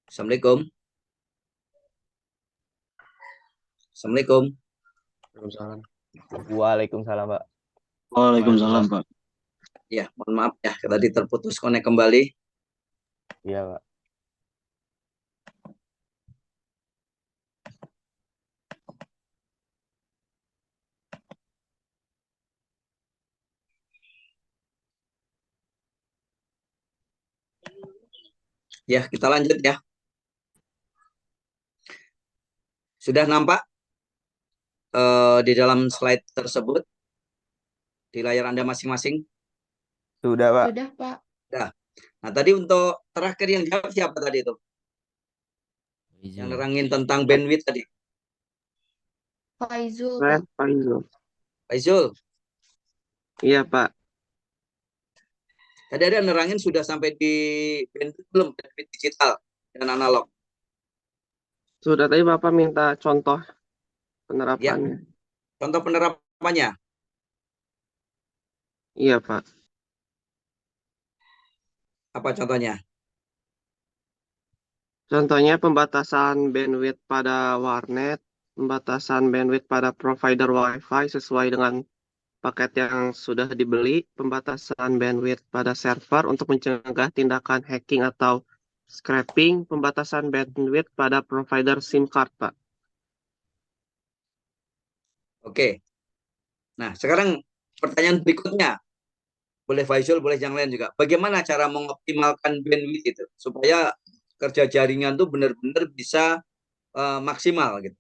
Assalamualaikum. Assalamualaikum. Waalaikumsalam. Waalaikumsalam, Pak. Waalaikumsalam, Waalaikumsalam. Pak. Ya, mohon maaf ya, tadi terputus konek kembali. Iya, Pak. Ya, kita lanjut ya. Sudah nampak di dalam slide tersebut di layar Anda masing-masing? Sudah, Pak. Sudah, Pak. Sudah. Nah, tadi untuk terakhir yang jawab siapa tadi itu? Yang nerangin tentang bandwidth tadi. Faizul, Saya Pak. Pak Izo. Faizul, Iya, Pak. tadi ada nerangin sudah sampai di bandwidth belum? Bandwidth digital dan analog. Sudah tadi Bapak minta contoh Ya, penerapannya. contoh penerapannya. Iya, Pak. Apa contohnya? Contohnya pembatasan bandwidth pada warnet, pembatasan bandwidth pada provider Wi-Fi sesuai dengan paket yang sudah dibeli, pembatasan bandwidth pada server untuk mencegah tindakan hacking atau scraping, pembatasan bandwidth pada provider SIM card, Pak. Oke. Nah, sekarang pertanyaan berikutnya. Boleh Faisal, boleh yang lain juga. Bagaimana cara mengoptimalkan bandwidth itu supaya kerja jaringan tuh benar-benar bisa maksimal gitu.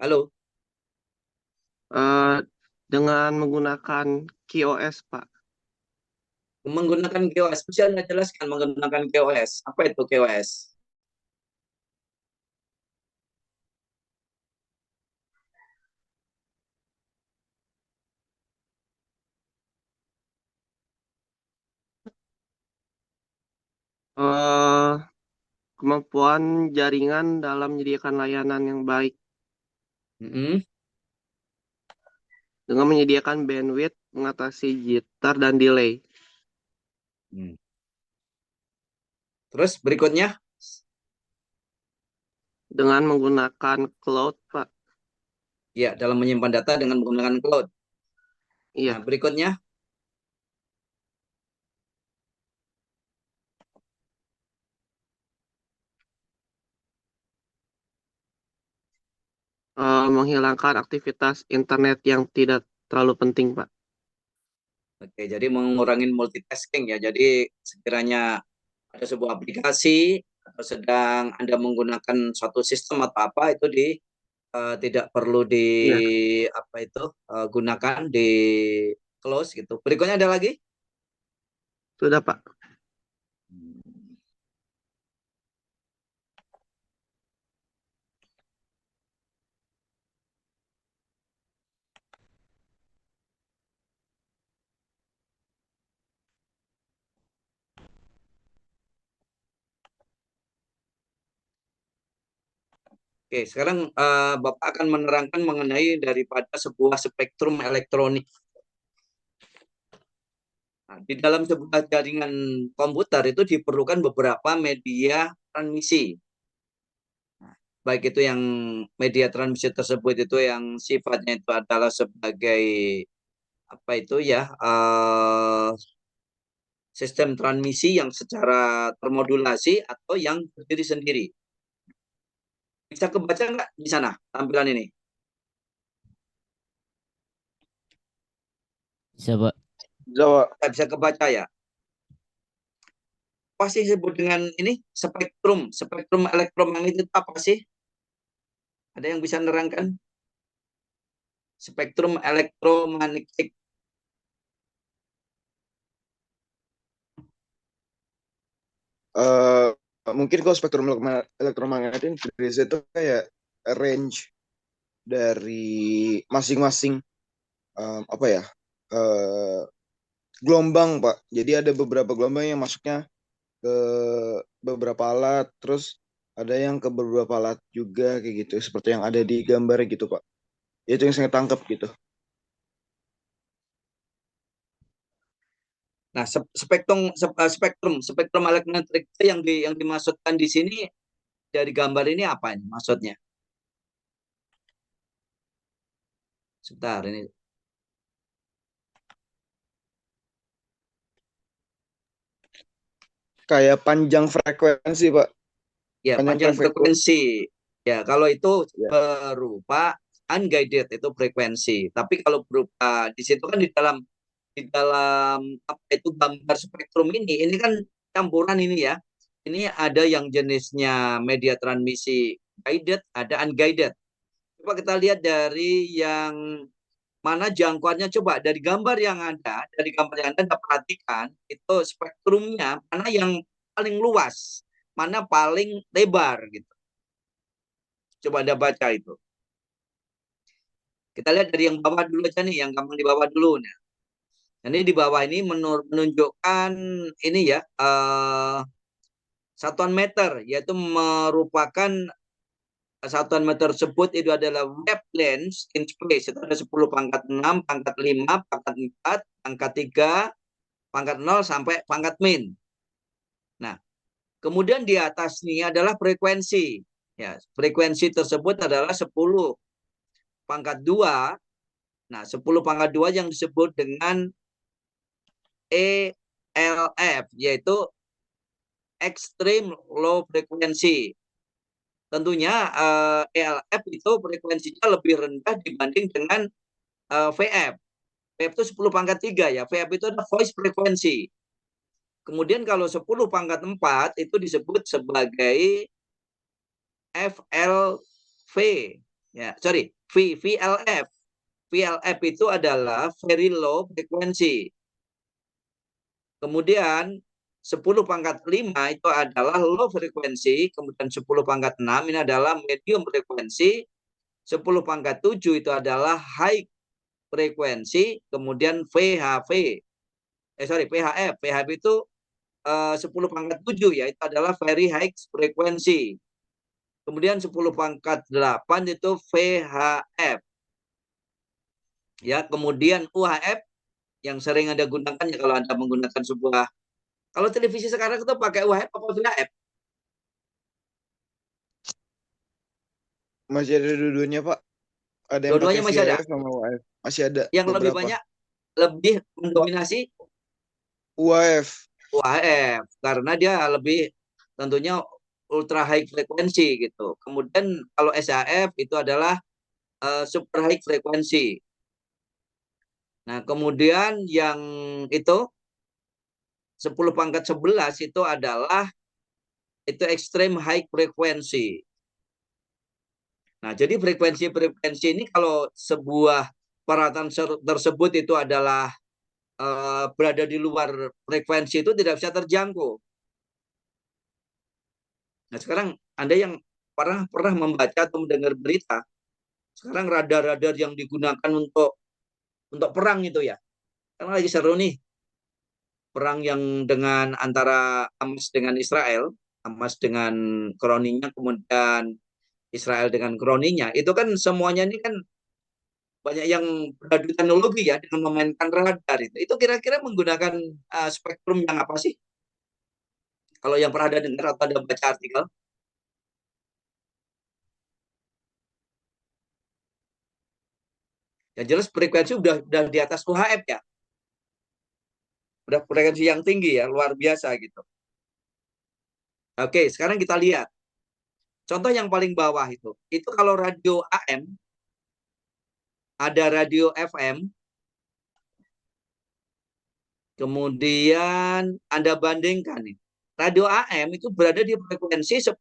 Halo, Eh, dengan menggunakan QoS, Pak. menggunakan QoS. Bisa Anda jelaskan menggunakan QoS? Apa itu QoS? Eh, Kemampuan jaringan dalam menyediakan layanan yang baik Mm-mm. dengan menyediakan bandwidth, mengatasi jitter dan delay. Hmm. Terus berikutnya, Dengan menggunakan cloud, Pak. ya dalam menyimpan data dengan menggunakan cloud. Nah, Iya, berikutnya, menghilangkan aktivitas internet yang tidak terlalu penting, Pak. oke, jadi mengurangi multitasking ya. Jadi sekiranya ada sebuah aplikasi atau sedang Anda menggunakan suatu sistem atau apa itu tidak perlu di Iya, apa itu gunakan di close gitu. Berikutnya ada lagi? sudah, Pak. Oke, sekarang Bapak akan menerangkan mengenai daripada sebuah spektrum elektronik. Nah, di dalam sebuah jaringan komputer itu diperlukan beberapa media transmisi. Nah, baik itu yang media transmisi tersebut itu yang sifatnya itu adalah sebagai apa itu ya sistem transmisi yang secara termodulasi atau yang berdiri sendiri. Bisa kebaca nggak di sana tampilan ini? Bisa, Pak. Jawa. Bisa kebaca ya? Apa sih disebut dengan ini spektrum elektromagnetik itu apa sih? Ada yang bisa menerangkan? Spektrum elektromagnetik. eh, mungkin kalau spektrum elektromagnetik frequency itu kayak range dari masing-masing apa ya gelombang, Pak. Jadi ada beberapa gelombang yang masuknya ke beberapa alat, terus ada yang ke beberapa alat juga kayak gitu, seperti yang ada di gambar gitu, Pak. Itu yang saya tangkap gitu. Nah, spektrum elektromagnetik itu yang dimaksudkan di sini dari gambar ini apa ini maksudnya? Sebentar ini. Kayak panjang frekuensi, Pak. Ya, panjang frekuensi. Ya, kalau itu Ya. berupa unguided itu frekuensi. Tapi kalau berupa di situ kan di dalam apa itu gambar spektrum ini kan campuran ini ya. Ini ada yang jenisnya media transmisi guided, ada unguided. Coba kita lihat dari yang mana jangkauannya, coba dari gambar yang ada, Anda perhatikan itu spektrumnya mana yang paling luas, mana paling lebar gitu. Coba Anda baca itu. Kita lihat dari yang bawah dulu aja nih, yang gampang di bawah dulu. Nah, ini di bawah ini menunjukkan ini ya satuan meter, yaitu merupakan satuan meter tersebut itu adalah wavelength in space. Itu ada 10 pangkat 6, pangkat 5, pangkat 4, pangkat 3, pangkat 0 sampai pangkat min. Nah, kemudian di atas ini adalah frekuensi. Ya, frekuensi tersebut adalah 10 pangkat 2. Nah, 10 pangkat 2 yang disebut dengan ELF, yaitu extreme low frequency. Tentunya ELF itu frekuensinya lebih rendah dibanding dengan VF. VF itu 10 pangkat 3 ya. VF itu adalah voice frequency. Kemudian kalau 10 pangkat 4 itu disebut sebagai FLV. Ya, sorry, VLF. VLF itu adalah very low frequency. Kemudian 10 pangkat 5 itu adalah low frekuensi, kemudian 10 pangkat 6 ini adalah medium frekuensi, 10 pangkat 7 itu adalah high frekuensi, kemudian PHF. PHF itu 10 pangkat 7 ya, itu adalah very high frekuensi. Kemudian 10 pangkat 8 itu VHF. Ya, kemudian UHF yang sering Anda gunakan ya kalau Anda menggunakan sebuah, kalau televisi sekarang itu pakai UHF apa VHF? Masih ada dua-duanya, Pak. Ada yang Dua-duanya pakai masih ada. VHF sama UHF. Masih ada Yang lebih beberapa. banyak, lebih mendominasi UHF. UHF karena dia lebih tentunya ultra high frekuensi gitu. Kemudian kalau SHF itu adalah super high frekuensi. Nah, kemudian yang itu 10 pangkat 11 itu adalah itu extreme high frekuensi. Nah, jadi frekuensi-frekuensi ini kalau sebuah peralatan tersebut itu adalah berada di luar frekuensi itu tidak bisa terjangkau. Nah, sekarang Anda yang pernah membaca atau mendengar berita, sekarang radar-radar yang digunakan untuk perang itu ya. Karena lagi seru nih perang yang dengan antara Hamas dengan Israel, Hamas dengan kroninya, kemudian Israel dengan kroninya. Itu kan semuanya ini kan banyak yang beradu teknologi ya dengan memainkan radar itu. Itu kira-kira menggunakan spektrum yang apa sih? Kalau yang pernah ada dengar atau ada baca artikel? Yang jelas frekuensi udah di atas UHF ya. Udah frekuensi yang tinggi ya, luar biasa gitu. Oke, sekarang kita lihat. Contoh yang paling bawah itu kalau radio AM, ada radio FM, kemudian Anda bandingkan nih. Radio AM itu berada di frekuensi 10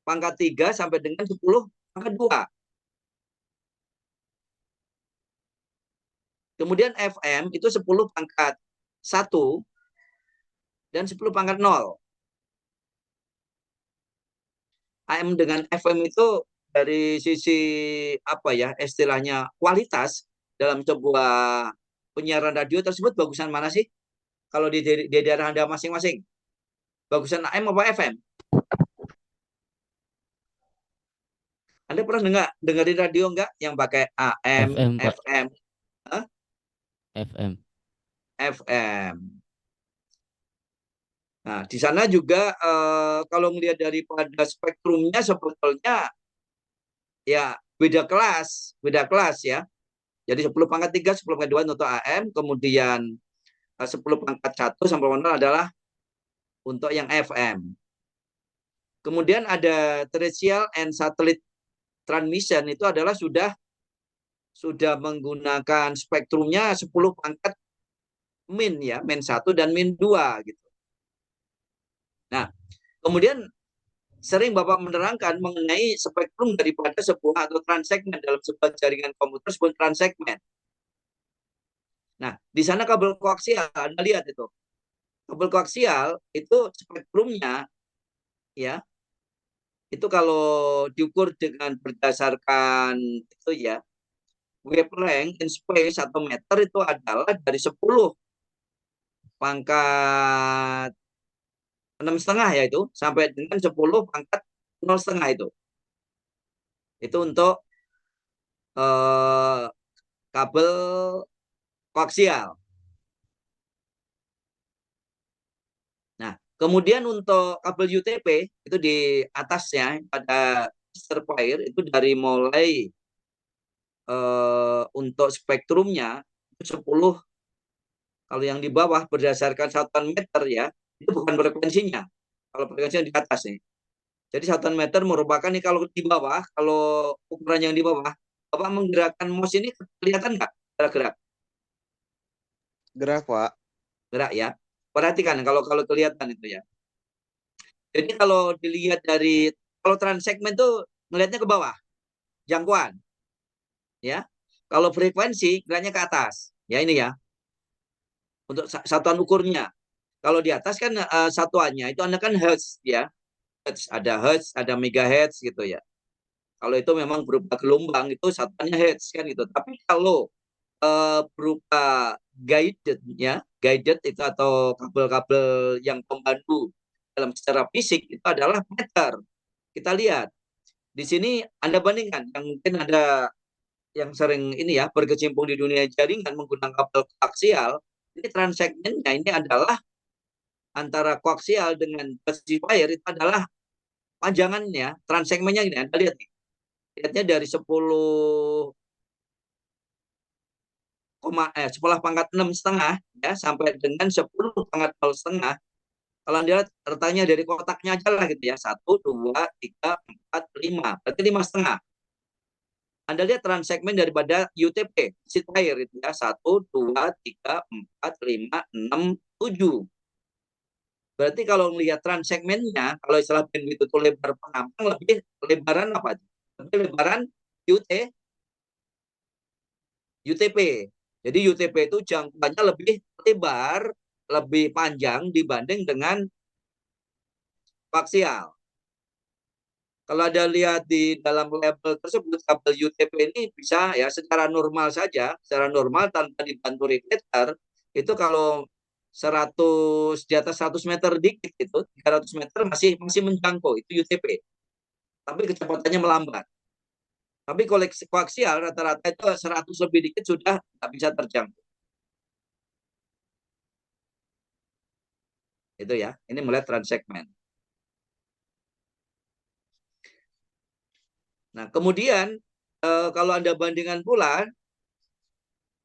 pangkat 3 sampai dengan 10 pangkat 2. Kemudian FM itu 10 pangkat 1 dan 10 pangkat 0. AM dengan FM itu dari sisi apa ya istilahnya kualitas dalam sebuah penyiaran radio tersebut bagusan mana sih? Kalau di daerah Anda masing-masing, bagusan AM apa FM? Anda pernah dengerin radio nggak yang pakai AM, FM, Pak. FM, FM. FM? Nah, di sana juga kalau melihat daripada spektrumnya sebetulnya ya beda kelas ya. Jadi 10 pangkat 3, 10 pangkat 2 untuk AM, kemudian 10 pangkat 1 sampai 0 adalah untuk yang FM. Kemudian ada terrestrial and satellite transmission itu adalah sudah menggunakan spektrumnya 10 pangkat min ya, min 1 dan min 2 gitu. Nah, kemudian sering Bapak menerangkan mengenai spektrum daripada sebuah atau transsegmen dalam sebuah jaringan komputer sebuah transsegmen. Nah, di sana kabel koaksial, Anda lihat itu. Kabel koaksial itu spektrumnya ya, itu kalau diukur dengan berdasarkan itu ya, wavelength in space atau meter itu adalah dari 10 pangkat 6,5 ya itu sampai dengan 10 pangkat 0,5 itu. Itu untuk kabel koaksial. Nah, kemudian untuk kabel UTP itu di atasnya pada reservoir itu dari mulai untuk spektrumnya itu 10, kalau yang di bawah berdasarkan satuan meter ya, itu bukan frekuensinya. Kalau frekuensinya di atas nih. Jadi satuan meter merupakan nih kalau di bawah, kalau ukuran yang di bawah, Bapak menggerakkan mouse ini kelihatan nggak gerak-gerak? Gerak, Pak. Gerak ya. Perhatikan kalau kelihatan itu ya. Jadi kalau dilihat dari kalau transsegmen tuh ngelihatnya ke bawah, jangkauan, ya. Kalau frekuensi geraknya ke atas, ya ini ya. Untuk satuan ukurnya. Kalau di atas kan satuannya itu Anda kan hertz ya. Hertz, ada megahertz gitu ya. Kalau itu memang berupa gelombang itu satuannya hertz kan gitu. Tapi kalau berupa guided ya, guided itu atau kabel-kabel yang pembantu dalam secara fisik itu adalah meter. Kita lihat di sini Anda bandingkan yang mungkin ada yang sering ini ya berkecimpung di dunia jaringan menggunakan kabel koaksial, ini transsegmennya ini adalah antara koaksial dengan pacifier itu adalah panjangannya, transsegmennya ini Anda lihat nih. Lihatnya dari 10 pangkat 6,5 ya sampai dengan 10 pangkat 0,5. Kalau Anda lihat letaknya dari kotaknya aja lah gitu ya. 1, 2, 3, 4, 5. Berarti 5,5. Anda lihat transsegmen daripada UTP, sheet wire itu ya. 1, 2, 3, 4, 5, 6, 7. Berarti kalau melihat transsegmennya, kalau istilah bandwidth itu lebar pengampang, lebih lebaran apa? Lebih lebaran UTP. Jadi UTP itu jangkauannya lebih lebar, lebih panjang dibanding dengan koaksial. Kalau ada lihat di dalam label tersebut, kabel UTP ini bisa ya secara normal saja, secara normal tanpa dibantu repeater, itu kalau 100 di atas 100 meter dikit itu 300 meter masih menjangkau itu UTP. Tapi kecepatannya melambat. Tapi koaksial rata-rata itu 100 lebih dikit sudah tidak bisa terjangkau. Itu ya. Ini melihat transsegmen. Nah, kemudian kalau Anda bandingkan pula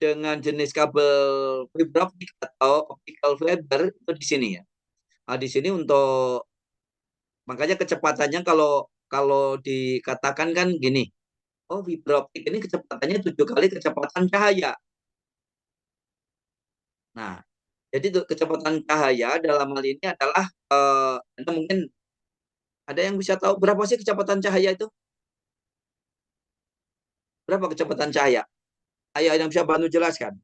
dengan jenis kabel fiber optik atau optical fiber itu di sini ya. Nah, di sini untuk makanya kecepatannya kalau dikatakan kan gini. Oh, fiber optik ini kecepatannya 7 kali kecepatan cahaya. Nah, jadi kecepatan cahaya dalam hal ini adalah Anda mungkin ada yang bisa tahu berapa sih kecepatan cahaya itu? Berapa kecepatan cahaya? Ayo yang bisa bantu jelaskan.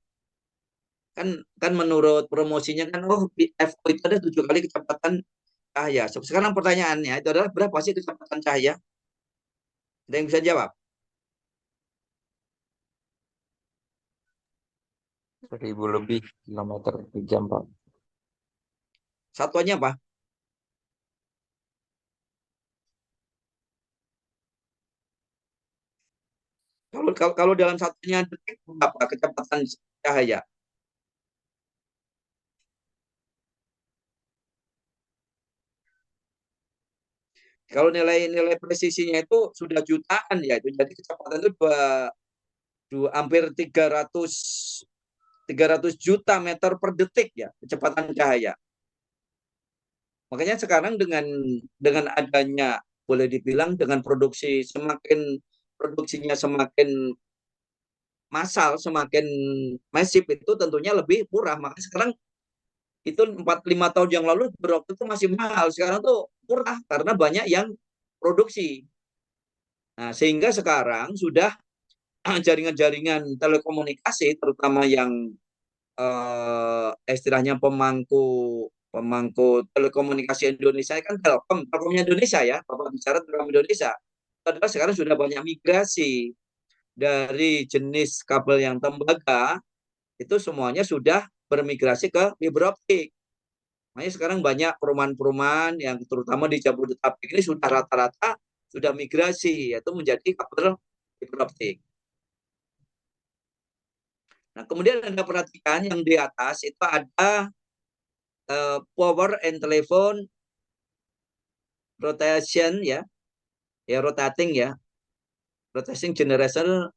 Kan menurut promosinya kan FO itu ada 7 kali kecepatan cahaya. Sekarang pertanyaannya itu adalah berapa sih kecepatan cahaya? Ada yang bisa jawab? 1000 lebih kilometer per jam, Pak. Satuannya apa? Kalau dalam satunya detik berapa kecepatan cahaya? Kalau nilai presisinya itu sudah jutaan ya itu. Jadi kecepatan itu hampir 300 juta meter per detik ya kecepatan cahaya. Makanya sekarang dengan adanya boleh dibilang dengan produksinya semakin massal, semakin masif itu tentunya lebih murah. Makanya sekarang itu 4-5 tahun yang lalu waktu itu masih mahal, sekarang tuh murah karena banyak yang produksi. Nah, sehingga sekarang sudah jaringan-jaringan telekomunikasi terutama yang istilahnya pemangku telekomunikasi Indonesia kan Telkomnya Indonesia ya, Bapak bicara Telkom Indonesia. Adalah sekarang sudah banyak migrasi dari jenis kabel yang tembaga itu semuanya sudah bermigrasi ke fiber optik. Makanya sekarang banyak perumahan-perumahan yang terutama di Jabodetabek ini sudah rata-rata sudah migrasi yaitu menjadi kabel fiber optik. Nah, kemudian Anda perhatikan yang di atas itu ada power and telephone rotation ya, rotating ya, rotating generation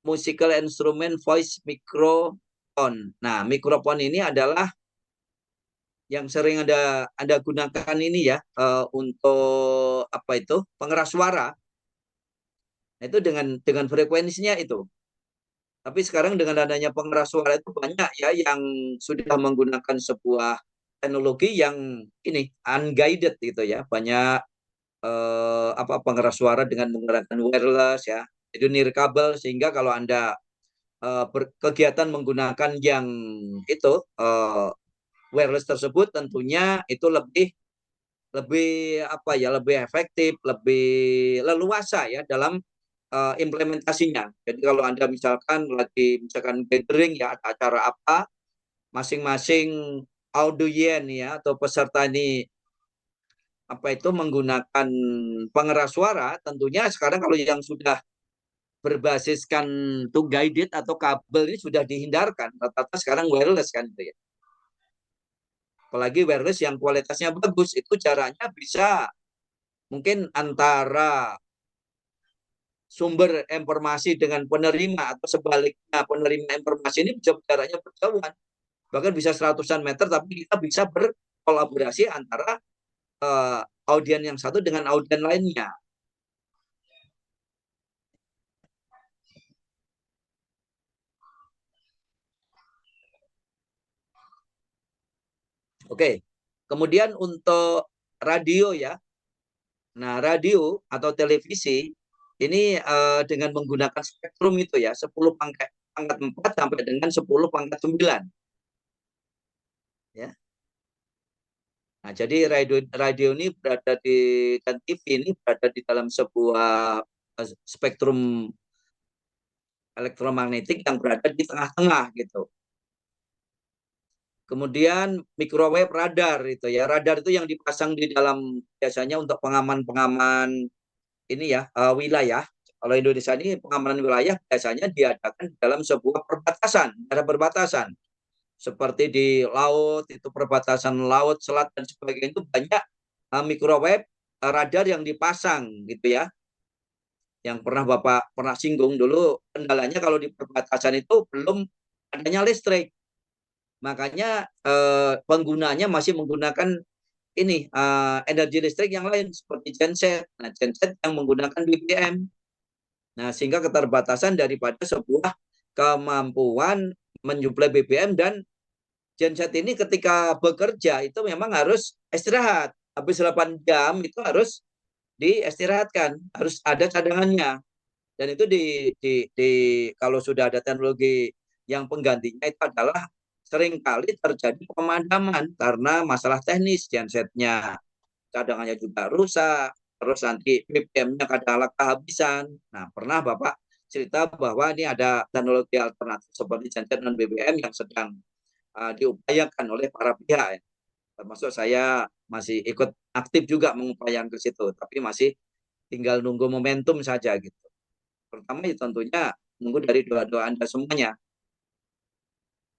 musical instrument voice microphone. Nah, mikrofon ini adalah yang sering Anda gunakan ini ya untuk apa itu pengeras suara. Nah, itu dengan frekuensinya itu. Tapi sekarang dengan adanya pengeras suara itu banyak ya yang sudah menggunakan sebuah teknologi yang ini unguided gitu ya. Banyak pengeras suara dengan menggunakan wireless ya. Itu nirkabel sehingga kalau Anda berkegiatan menggunakan yang itu wireless tersebut tentunya itu lebih lebih efektif, lebih leluasa ya dalam implementasinya. Jadi kalau Anda misalkan gathering ya ada acara apa, masing-masing audien ya atau peserta ini menggunakan pengeras suara, tentunya sekarang kalau yang sudah berbasiskan to guided atau kabel ini sudah dihindarkan. Rata-rata sekarang wireless kan itu ya. Apalagi wireless yang kualitasnya bagus itu caranya bisa mungkin antara sumber informasi dengan penerima atau sebaliknya penerima informasi ini bisa jaraknya berjauhan. Bahkan bisa seratusan meter tapi kita bisa berkolaborasi antara audien yang satu dengan audien lainnya. Oke. Kemudian untuk radio ya. Nah, radio atau televisi ini dengan menggunakan spektrum itu ya 10 pangkat 4 sampai dengan 10 pangkat 9. Ya. Nah, jadi radio ini berada dan TV ini berada di dalam sebuah spektrum elektromagnetik yang berada di tengah-tengah gitu. Kemudian microwave radar itu ya. Radar itu yang dipasang di dalam biasanya untuk pengaman-pengaman ini ya wilayah. Kalau Indonesia ini pengamanan wilayah biasanya diadakan dalam sebuah perbatasan, daerah perbatasan. Seperti di laut, itu perbatasan laut, selat dan sebagainya itu banyak microwave radar yang dipasang gitu ya. Yang Bapak pernah singgung dulu, kendalanya kalau di perbatasan itu belum adanya listrik. Makanya penggunanya masih menggunakan ini energi listrik yang lain seperti genset. Nah, genset yang menggunakan BBM. Nah, sehingga keterbatasan daripada sebuah kemampuan menyuplai BBM dan genset ini ketika bekerja itu memang harus istirahat. Habis 8 jam itu harus diistirahatkan, harus ada cadangannya. Dan itu kalau sudah ada teknologi yang penggantinya itu adalah seringkali terjadi pemadaman karena masalah teknis gensetnya cadangannya juga rusak, terus nanti BBM-nya kadang-kala kehabisan. Nah, pernah Bapak cerita bahwa ini ada teknologi alternatif seperti genset non BBM yang sedang diupayakan oleh para pihak, ya. Termasuk saya masih ikut aktif juga mengupayakan ke situ, tapi masih tinggal nunggu momentum saja gitu. Pertama ya tentunya nunggu dari doa-doa Anda semuanya.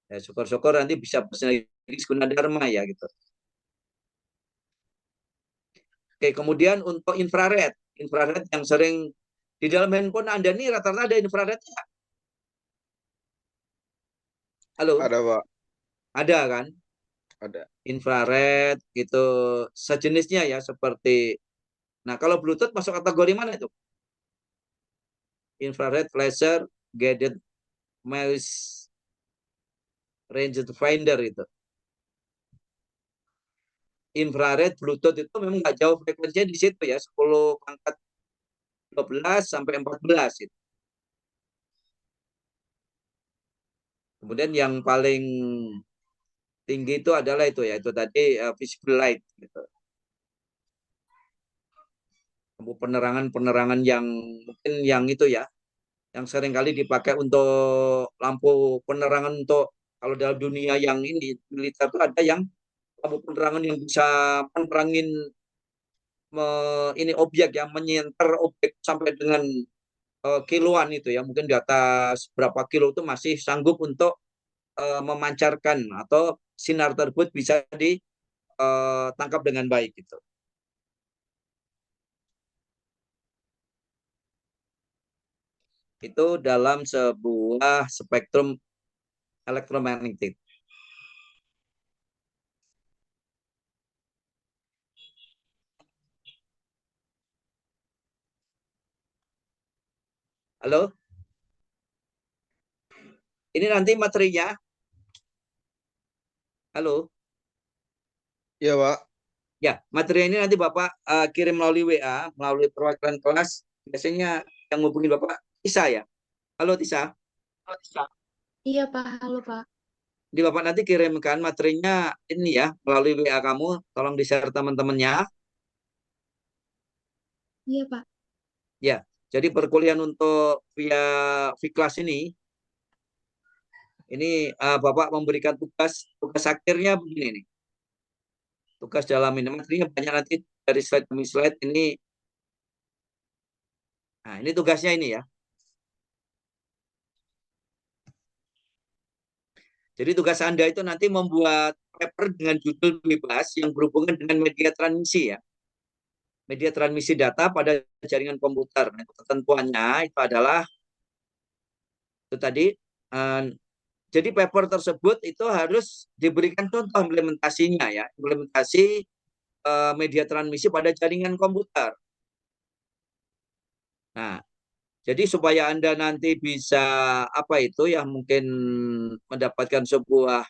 Ya, syukur-syukur nanti bisa bersinergi Gunadarma ya gitu. Oke, kemudian untuk infrared yang sering di dalam handphone Anda nih rata-rata ada infrared ya? Halo? Ada Pak, Ada kan? ada. Infrared gitu sejenisnya ya seperti. Nah, kalau Bluetooth masuk kategori mana itu? Infrared, laser, guided mouse range finder itu. Infrared, Bluetooth itu memang nggak jauh frekuensinya di situ ya, 10 pangkat 12 sampai 14 itu. Kemudian yang paling tinggi itu adalah itu ya, itu tadi visible light gitu. Penerangan-penerangan yang mungkin yang itu ya, yang sering kali dipakai untuk lampu penerangan untuk kalau dalam dunia yang ini militer itu ada yang lampu penerangan yang bisa menerangin ini objek yang menyenter objek sampai dengan kiloan itu ya, mungkin di atas berapa kilo itu masih sanggup untuk memancarkan atau sinar tersebut bisa ditangkap dengan baik gitu. Itu dalam sebuah spektrum elektromagnetik. Halo? Ini nanti materinya. Halo? Iya Pak, Ya, materi ini nanti Bapak kirim melalui WA, melalui perwakilan kelas. Biasanya yang ngubungin Bapak Tisa ya. Halo Tisa. Iya Pak, halo Pak. Di Bapak nanti kirimkan materinya ini ya, melalui WA kamu. Tolong di-share teman-temannya. Iya Pak. Ya, jadi perkuliahan untuk via Viklas ini Bapak memberikan tugas akhirnya begini nih. Tugas dalam ini materinya banyak nanti dari slide demi slide ini. Nah, ini tugasnya ini ya. Jadi tugas Anda itu nanti membuat paper dengan judul bebas yang berhubungan dengan media transmisi ya. Media transmisi data pada jaringan komputer. Nah, ketentuannya itu adalah itu tadi. Jadi paper tersebut itu harus diberikan contoh implementasinya ya, implementasi media transmisi pada jaringan komputer. Nah, jadi supaya Anda nanti bisa apa itu yang mungkin mendapatkan sebuah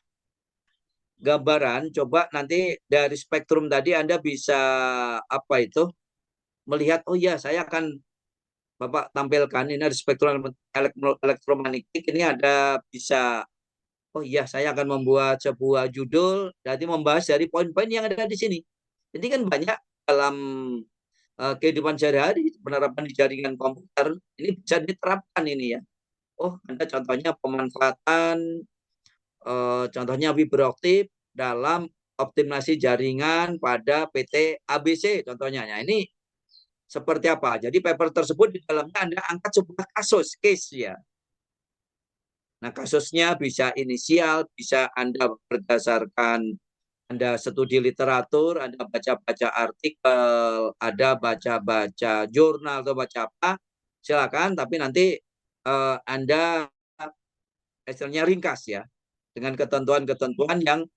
gambaran, coba nanti dari spektrum tadi Anda bisa apa itu melihat, oh ya saya akan Bapak tampilkan ini ada spektrum elektromagnetik, ini ada bisa, oh iya saya akan membuat sebuah judul, nanti membahas dari poin-poin yang ada di sini. Jadi kan banyak dalam kehidupan sehari-hari penerapan di jaringan komputer ini bisa diterapkan ini ya. Oh ada contohnya pemanfaatan contohnya fiberoptik dalam optimasi jaringan pada PT ABC contohnya. Nah, ini seperti apa? Jadi paper tersebut di dalamnya Anda angkat sebuah kasus, case ya. Nah, kasusnya bisa inisial, bisa Anda berdasarkan Anda studi literatur, Anda baca-baca artikel, ada baca-baca jurnal atau baca apa, silakan. Tapi nanti Anda hasilnya ringkas ya, dengan ketentuan-ketentuan yang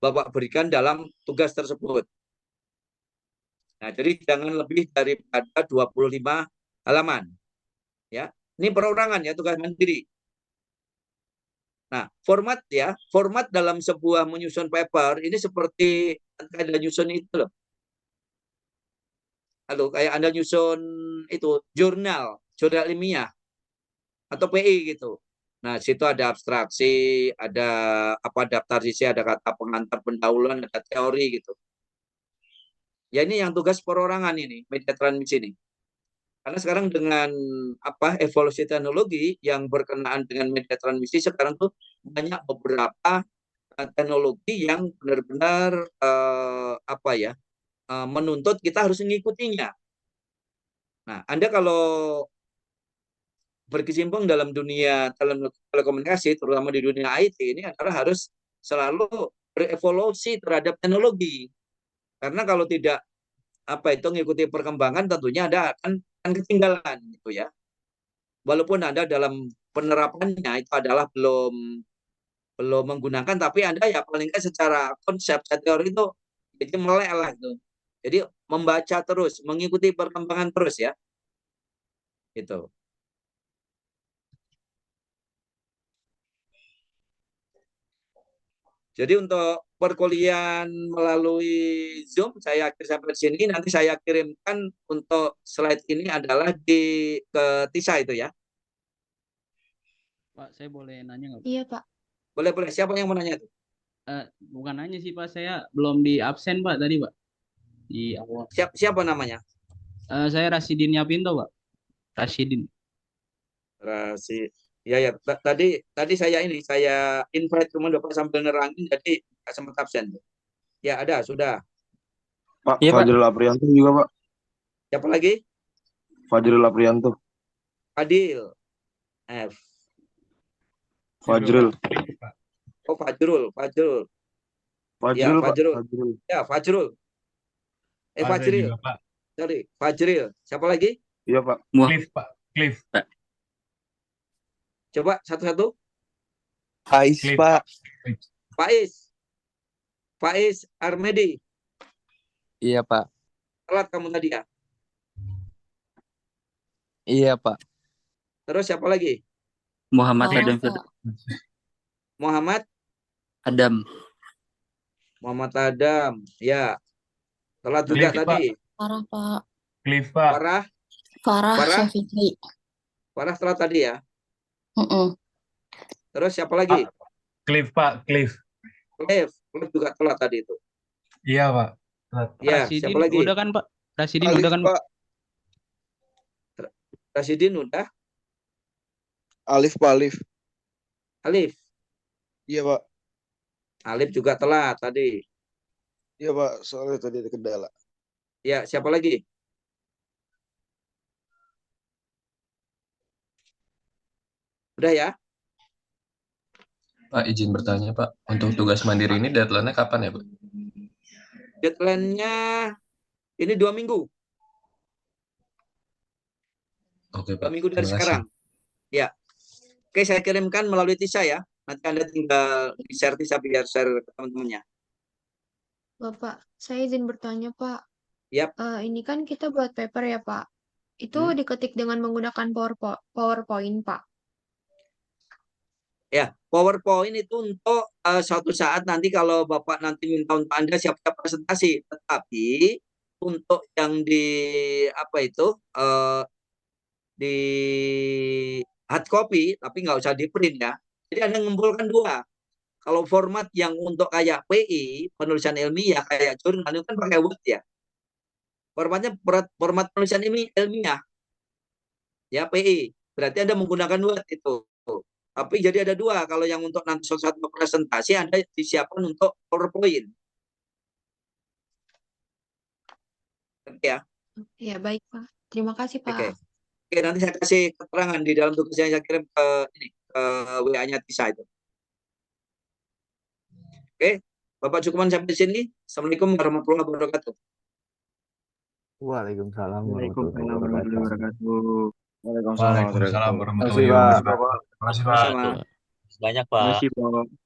Bapak berikan dalam tugas tersebut. Nah, jadi jangan lebih daripada 25 halaman. Ya, ini perorangan ya, tugas mandiri. Nah, format dalam sebuah menyusun paper ini seperti Anda nyusun itu loh. Halo, kayak Anda nyusun itu jurnal ilmiah atau PI gitu. Nah, situ ada abstraksi, ada apa daftar sisi, ada kata pengantar pendahuluan, ada teori gitu. Ya ini yang tugas perorangan ini, media transmisi ini. Karena sekarang dengan evolusi teknologi yang berkenaan dengan media transmisi sekarang tuh banyak beberapa teknologi yang benar-benar menuntut kita harus mengikutinya. Nah, Anda kalau berkecimpung dalam dunia telekomunikasi, terutama di dunia IT, ini adalah harus selalu berevolusi terhadap teknologi. Karena kalau tidak mengikuti perkembangan, tentunya Anda akan ketinggalan gitu ya. Walaupun Anda dalam penerapannya itu adalah belum menggunakan, tapi Anda ya paling nggak secara konsep, teori itu jadi melek lah itu. Jadi membaca terus, mengikuti perkembangan terus ya. Gitu. Jadi untuk perkuliahan melalui Zoom saya akhiri sampai di sini. Nanti saya kirimkan untuk slide ini adalah ke Tisa itu ya. Pak, saya boleh nanya nggak, Pak? Iya, Pak. Boleh. Siapa yang mau nanya itu? Bukan nanya sih, Pak. Saya belum di absen, Pak, tadi, Pak. Di awal. Siapa namanya? Saya Rasidin Yapinto, Pak. Rasidin. Ya. Tadi saya invite cuma Bapak sambil nerangin jadi nggak sempat absen. Ya ada, sudah. Pak, Iya, Pak. Fajrul Aprianto juga, Pak. Siapa lagi? Fajrul Aprianto. Adil. F. Fajrul. Oh, Fajrul. Fajrul, Ya, Pak. Fajrul. Fajrul. Ya, Fajrul. Fajril. Sorry, Fajril. Siapa lagi? Iya, Pak. Cliff, Pak. Cliff. Coba satu-satu. Faiz, Cliff, Pak. Faiz Armedi. Iya, Pak. Telat kamu tadi ya. Iya, Pak. Terus siapa lagi? Muhammad Farah, Adam. Pak. Muhammad Adam. Ya. Telat juga Cliff, tadi. Farah, Pak. Cliff, Pak. Farah Farah? Syafiqi. Farah telat tadi ya. Terus siapa lagi? Cliff, Pak. Cliff. Cliff juga telat tadi itu. Iya, Pak. Ya, Rasidin siapa lagi? udah kan, Pak? Rasidin Alif, udah kan, Pak? Pak. Rasidin udah. Alif, Pak. Alif. Alif. Iya, Pak. Alif juga telat tadi. Iya, Pak. Soalnya tadi ada kendala. Ya, siapa lagi? Udah ya? Pak, izin bertanya, Pak. Untuk tugas mandiri ini deadline-nya kapan ya, Pak? Deadline-nya ini 2 minggu. Oke, 2 Pak. minggu dari Terima kasih. sekarang. Ya. Oke, saya kirimkan melalui Tisa ya. Nanti Anda tinggal di-share Tisa biar share ke teman-temannya. Bapak, saya izin bertanya, Pak. Yap. Ini kan kita buat paper ya, Pak. Itu diketik dengan menggunakan PowerPoint, Pak. Ya, PowerPoint itu untuk suatu saat nanti kalau Bapak nanti minta untuk Anda siap-siap presentasi. Tetapi untuk yang di di hard copy, tapi nggak usah di print ya. Jadi Anda mengumpulkan dua. Kalau format yang untuk kayak PI, penulisan ilmiah, kayak jurnal itu kan pakai Word ya. Formatnya format penulisan ilmiah. Ya, PI. Berarti Anda menggunakan Word itu. Tapi jadi ada dua. Kalau yang untuk nanti suatu presentasi, Anda disiapkan untuk PowerPoint. Oke ya. Ya, baik, Pak. Terima kasih, Pak. Oke, nanti saya kasih keterangan di dalam tugas yang saya kirim ke WA-nya Tisa itu. Oke, Bapak cukupan sampai sini. Assalamualaikum warahmatullahi wabarakatuh. Waalaikumsalam Waalaikumsalam warahmatullahi warahmatullahi wabarakatuh. wabarakatuh. Waalaikumsalam warahmatullahi Waalaikumsalam wabarakatuh. warahmatullahi Terima kasih, Pak. wabarakatuh. Terima kasih, Pak. Sama. Banyak, Terima Pak. kasih, Pak.